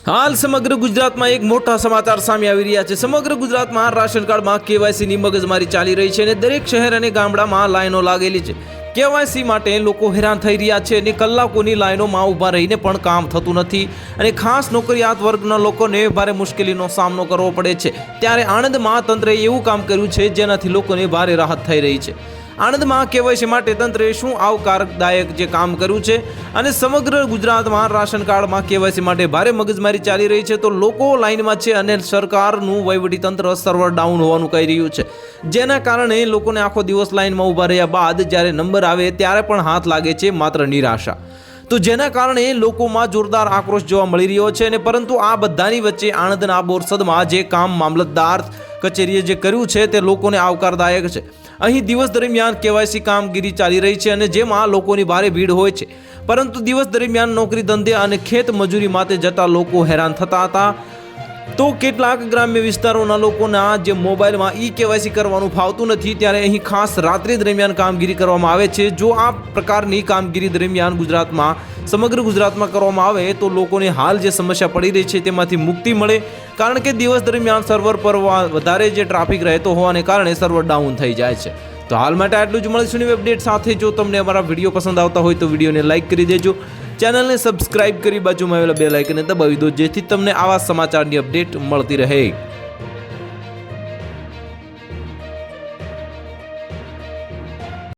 હાલ સમગ્ર ગુજરાતમાં એક મોટા સમાચાર સામે આવી રહ્યા છે। સમગ્ર ગુજરાતમાં રાશન કાર્ડમાં કેવાયસીની મગજમારી ચાલી રહી છે અને દરેક શહેર અને ગામડામાં લાઈનો લાગેલી છે। કેવાયસી માટે લોકો હેરાન થઈ રહ્યા છે અને કલાકોની લાઈનોમાં ઊભા રહીને પણ કામ થતું નથી અને ખાસ નોકરિયાત વર્ગના લોકોને ભારે મુશ્કેલીનો સામનો કરવો પડે છે। ત્યારે આણંદમાં તંત્રએ એવું કામ કર્યું છે જેનાથી લોકોને ભારે રાહત થઈ રહી છે। આણંદમાં કેવાયસી માટે તંત્રએ શું આવકારદાયક જે કામ કર્યું છે અને સમગ્ર ગુજરાતમાં રાશન કાર્ડમાં કેવાયસી માટે ભારે મગજમારી ચાલી રહી છે, તો લોકો લાઈનમાં છે અને સરકારનું વહીવટીતંત્ર સર્વર ડાઉન હોવાનું કહી રહ્યું છે, જેના કારણે લોકોને આખો દિવસ લાઈનમાં ઊભા રહ્યા બાદ જ્યારે નંબર આવે ત્યારે પણ હાથ લાગે છે માત્ર નિરાશા। તો જેના કારણે લોકોમાં જોરદાર આક્રોશ જોવા મળી રહ્યો છે અને પરંતુ આ બધાની વચ્ચે આણંદના બોરસદમાં જે કામ મામલતદાર કચેરીએ જે કર્યું છે તે લોકોને આવકારદાયક છે। અહીં દિવસ દરમિયાન કેવાયસી કામગીરી ચાલી રહી છે અને જેમાં લોકોની ભારે ભીડ હોય છે, પરંતુ દિવસ દરમિયાન નોકરી ધંધે અને ખેત મજૂરી માટે જતા લોકો હેરાન થતા હતા। તો કેટલાક ગ્રામ્ય વિસ્તારોના લોકોના જે મોબાઈલમાં કેવાયસી કરવાનું ફાવતું નથી, ત્યારે અહીં ખાસ રાત્રિ દરમિયાન કામગીરી કરવામાં આવે છે। જો આ પ્રકારની કામગીરી દરમિયાન સમગ્ર ગુજરાતમાં કરવામાં આવે તો લોકોને હાલ જે સમસ્યા પડી રહી છે તેમાંથી મુક્તિ મળે, કારણ કે દિવસ દરમિયાન સર્વર પર વધારે જે ટ્રાફિક રહેતો હોવાને કારણે સર્વર ડાઉન થઈ જાય છે। તો હાલ માટે આટલું જ। મળીશું નવી અપડેટ સાથે। જો તમને અમારા વિડીયો પસંદ આવતા હોય તો વિડીયોને લાઇક કરી દેજો, ચેનલને સબસ્ક્રાઇબ કરી બાજુમાં આવેલા બેલ આઇકનને દબાવી દો, જેથી તમને આવા સમાચારની અપડેટ મળતી રહે।